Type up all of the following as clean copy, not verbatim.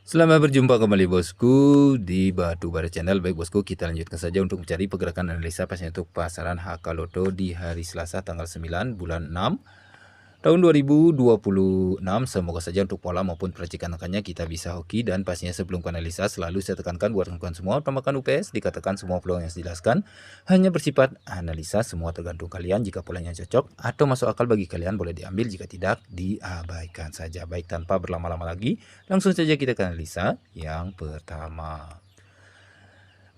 Selamat berjumpa kembali bosku di Batu Bara Channel. Baik bosku, kita lanjutkan saja untuk mencari pergerakan analisa pastinya untuk pasaran HK Loto di hari Selasa tanggal 9 bulan 6 tahun 2026. Semoga saja untuk pola maupun peracikan angkanya kita bisa hoki, dan pastinya sebelum analisa selalu saya tekankan buat kawan semua utamakan UPS. Dikatakan semua peluang yang dijelaskan hanya bersifat analisa, semua tergantung kalian. Jika polanya cocok atau masuk akal bagi kalian boleh diambil, jika tidak diabaikan saja. Baik, tanpa berlama-lama lagi langsung saja kita ke analisa yang pertama.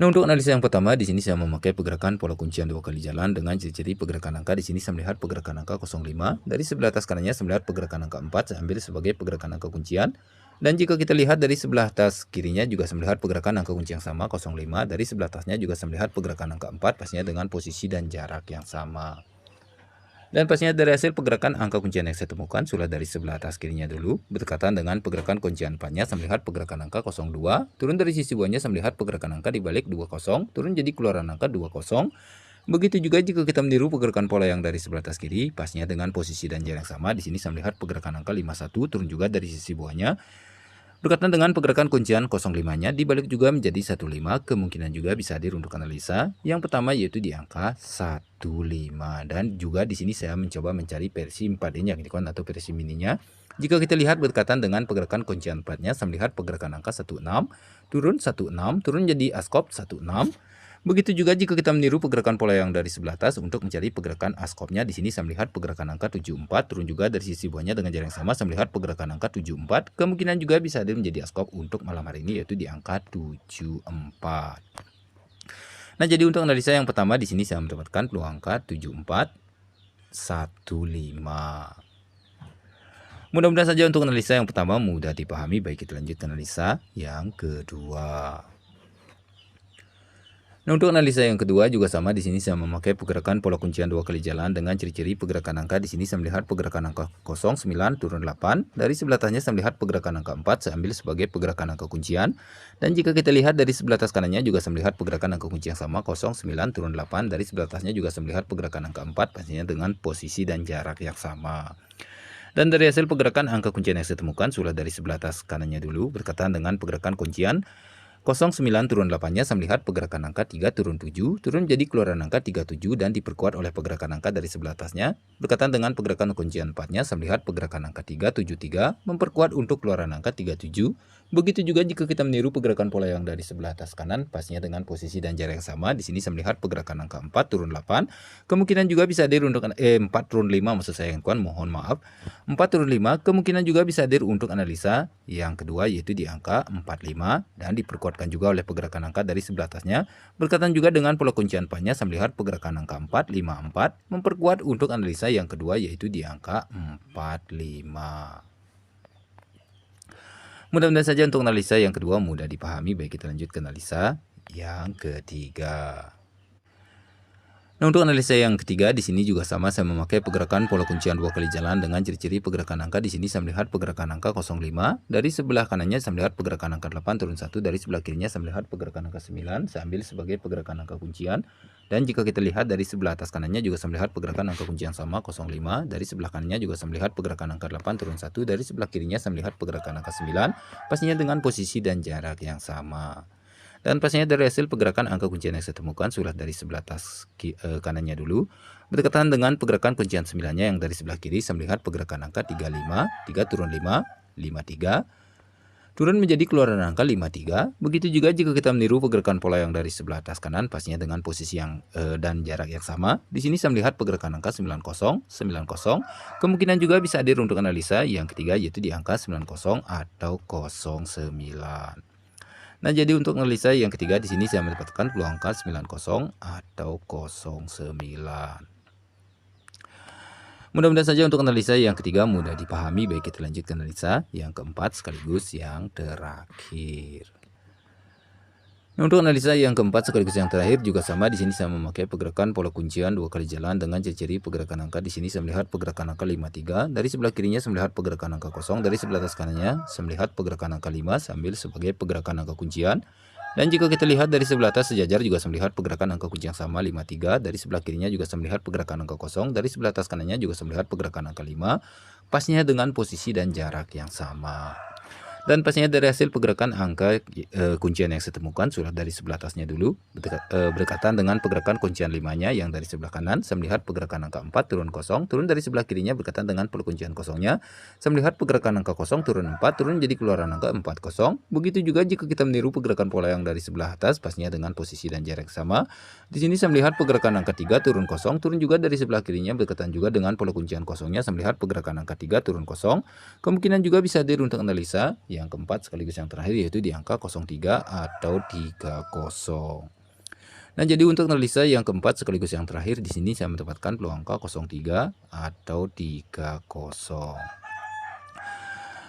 Nah, untuk analisa yang pertama di sini saya memakai pergerakan pola kuncian 2 kali jalan dengan ciri-ciri pergerakan angka. Di sini saya melihat pergerakan angka 05. Dari sebelah atas kanannya saya melihat pergerakan angka 4, saya ambil sebagai pergerakan angka kuncian. Dan jika kita lihat dari sebelah atas kirinya juga saya melihat pergerakan angka kunci yang sama 05. Dari sebelah atasnya juga saya melihat pergerakan angka 4 pastinya dengan posisi dan jarak yang sama. Dan pastinya dari hasil pergerakan angka kuncian yang saya temukan sudah dari sebelah atas kirinya dulu. Berdekatan dengan pergerakan kuncian 4-nya saya melihat pergerakan angka 02. Turun dari sisi bawahnya saya melihat pergerakan angka di balik 20. Turun jadi keluaran angka 20. Begitu juga jika kita meniru pergerakan pola yang dari sebelah atas kiri, pastinya dengan posisi dan jarak yang sama. Di sini saya melihat pergerakan angka 51. Turun juga dari sisi bawahnya. Berkaitan dengan pergerakan kuncian 05-nya dibalik juga menjadi 15, kemungkinan juga bisa hadir untuk analisa. Yang pertama yaitu di angka 15, dan juga di sini saya mencoba mencari versi 4-nya atau versi mininya. Jika kita lihat berkaitan dengan pergerakan kuncian 4-nya, saya melihat pergerakan angka 16, turun 16, turun jadi askop 16. Begitu juga jika kita meniru pergerakan pola yang dari sebelah atas untuk mencari pergerakan askopnya. Di sini saya melihat pergerakan angka 74, turun juga dari sisi bawahnya dengan jarak yang sama. Saya melihat pergerakan angka 74, kemungkinan juga bisa hadir menjadi askop untuk malam hari ini yaitu di angka 74. Nah, jadi untuk analisa yang pertama di sini saya mendapatkan peluang angka 74 15. Mudah-mudahan saja untuk analisa yang pertama mudah dipahami. Baik, kita lanjut ke analisa yang kedua. Nah, untuk analisa yang kedua juga sama. Di sini saya memakai pergerakan pola kuncian 2 kali jalan dengan ciri-ciri pergerakan angka. Di sini saya melihat pergerakan angka 09 turun 8. Dari sebelah atasnya saya melihat pergerakan angka 4, saya ambil sebagai pergerakan angka kuncian. Dan jika kita lihat dari sebelah atas kanannya juga saya melihat pergerakan angka kunci yang sama 09 turun 8. Dari sebelah atasnya juga saya melihat pergerakan angka 4 pastinya dengan posisi dan jarak yang sama. Dan dari hasil pergerakan angka kuncian yang saya temukan sudah dari sebelah atas kanannya dulu berkaitan dengan pergerakan kuncian 09 turun 8-nya saya melihat pergerakan angka 3 turun 7, turun jadi keluaran angka 37 dan diperkuat oleh pergerakan angka dari sebelah atasnya. Berkaitan dengan pergerakan kuncian 4-nya saya melihat pergerakan angka 373 memperkuat untuk keluaran angka 37. Begitu juga jika kita meniru pergerakan pola yang dari sebelah atas kanan pastinya dengan posisi dan jarak yang sama. Di sini saya melihat pergerakan angka 4 turun 8, kemungkinan juga bisa hadir untuk 4 turun 5 maksud saya yang kawan, mohon maaf. 4 turun 5 kemungkinan juga bisa hadir untuk analisa yang kedua yaitu di angka 45 dan diperkuatkan juga oleh pergerakan angka dari sebelah atasnya. Berkaitan juga dengan pola kuncian 4-nya saya melihat pergerakan angka 454 memperkuat untuk analisa yang kedua yaitu di angka 45. Mudah-mudahan saja untuk analisa yang kedua mudah dipahami. Baik, kita lanjut ke analisa yang ketiga. Nah, untuk analisa yang ketiga di sini juga sama, saya memakai pergerakan pola kuncian 2 kali jalan dengan ciri-ciri pergerakan angka. Di sini saya melihat pergerakan angka 05. Dari sebelah kanannya saya melihat pergerakan angka 8 turun 1. Dari sebelah kirinya saya melihat pergerakan angka 9. Saya ambil sebagai pergerakan angka kuncian. Dan jika kita lihat dari sebelah atas kanannya juga saya melihat pergerakan angka kunci yang sama 05. Dari sebelah kanannya juga saya melihat pergerakan angka 8 turun 1. Dari sebelah kirinya saya melihat pergerakan angka 9. Pastinya dengan posisi dan jarak yang sama. Dan pastinya dari hasil pergerakan angka kuncian yang saya temukan sudah dari sebelah atas kanannya dulu. Berdekatan dengan pergerakan kuncian 9-nya yang dari sebelah kiri saya melihat pergerakan angka 35, 3 turun 5, 53. Turun menjadi keluaran angka 53. Begitu juga jika kita meniru pergerakan pola yang dari sebelah atas kanan pastinya dengan posisi yang dan jarak yang sama. Di sini saya melihat pergerakan angka 90, 90. Kemungkinan juga bisa hadir untuk analisa yang ketiga yaitu di angka 90 atau 09. Nah, jadi untuk analisa yang ketiga di sini saya mendapatkan peluang angka 90 atau 09. Mudah-mudahan saja untuk analisa yang ketiga mudah dipahami. Baik, kita lanjut ke analisa yang keempat sekaligus yang terakhir. Nah, untuk analisa yang keempat sekaligus yang terakhir juga sama. Di sini saya memakai pergerakan pola kuncian 2 kali jalan dengan ciri-ciri pergerakan angka. Di sini saya melihat pergerakan angka 53. Dari sebelah kirinya saya melihat pergerakan angka 0. Dari sebelah atas kanannya saya melihat pergerakan angka 5. Saya ambil sebagai pergerakan angka kuncian. Dan jika kita lihat dari sebelah atas sejajar juga saya melihat pergerakan angka kunci yang sama 53. Dari sebelah kirinya juga saya melihat pergerakan angka 0. Dari sebelah atas kanannya juga saya melihat pergerakan angka 5. Pastinya dengan posisi dan jarak yang sama. Dan pastinya dari hasil pergerakan angka kuncian yang saya temukan, sudah dari sebelah atasnya dulu berdekatan dengan pergerakan kuncian 5-nya yang dari sebelah kanan. Saya melihat pergerakan angka 4 turun kosong, turun dari sebelah kirinya berdekatan dengan perkuncian kosongnya. Saya melihat pergerakan angka kosong turun 4, turun jadi keluaran angka 4 kosong. Begitu juga jika kita meniru pergerakan pola yang dari sebelah atas, pastinya dengan posisi dan jarak sama. Di sini saya melihat pergerakan angka 3 turun kosong, turun juga dari sebelah kirinya berdekatan juga dengan pola kuncian kosongnya. Saya melihat pergerakan angka 3 turun kosong. Kemungkinan juga bisa hadir untuk analisa yang keempat sekaligus yang terakhir, yaitu di angka 03 atau 30. Nah, jadi untuk analisa yang keempat sekaligus yang terakhir, di sini saya menempatkan peluang angka 03 atau 30.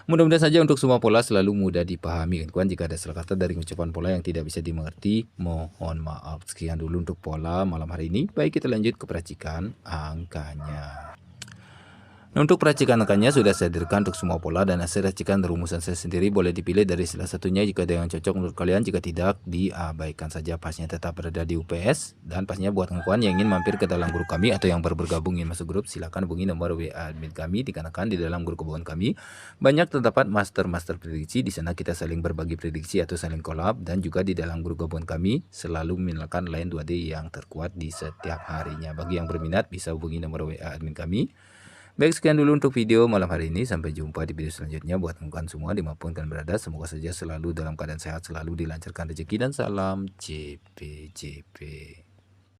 Mudah-mudahan saja untuk semua pola selalu mudah dipahami, kawan. Jika ada salah kata dari ucapan pola yang tidak bisa dimengerti, mohon maaf. Sekian dulu untuk pola malam hari ini. Baik, kita lanjut ke peracikan angkanya. Nah, untuk peracikan angkanya sudah saya hadirkan untuk semua pola, dan hasil racikan rumusan saya sendiri boleh dipilih dari salah satunya jika ada yang cocok menurut kalian. Jika tidak, diabaikan saja. Pastinya tetap berada di UPS, dan pastinya buat kawan yang ingin mampir ke dalam grup kami atau yang baru bergabung ingin masuk grup, silakan hubungi nomor WA admin kami, dikarenakan di dalam grup kebun kami banyak terdapat master prediksi. Di sana kita saling berbagi prediksi atau saling collab, dan juga di dalam grup kebun kami selalu menyalakan line 2D yang terkuat di setiap harinya. Bagi yang berminat bisa hubungi nomor WA admin kami. Baik, sekian dulu untuk video malam hari ini. Sampai jumpa di video selanjutnya. Buat kawan semua dimanapun kalian berada, semoga saja selalu dalam keadaan sehat, selalu dilancarkan rezeki, dan salam JPJP.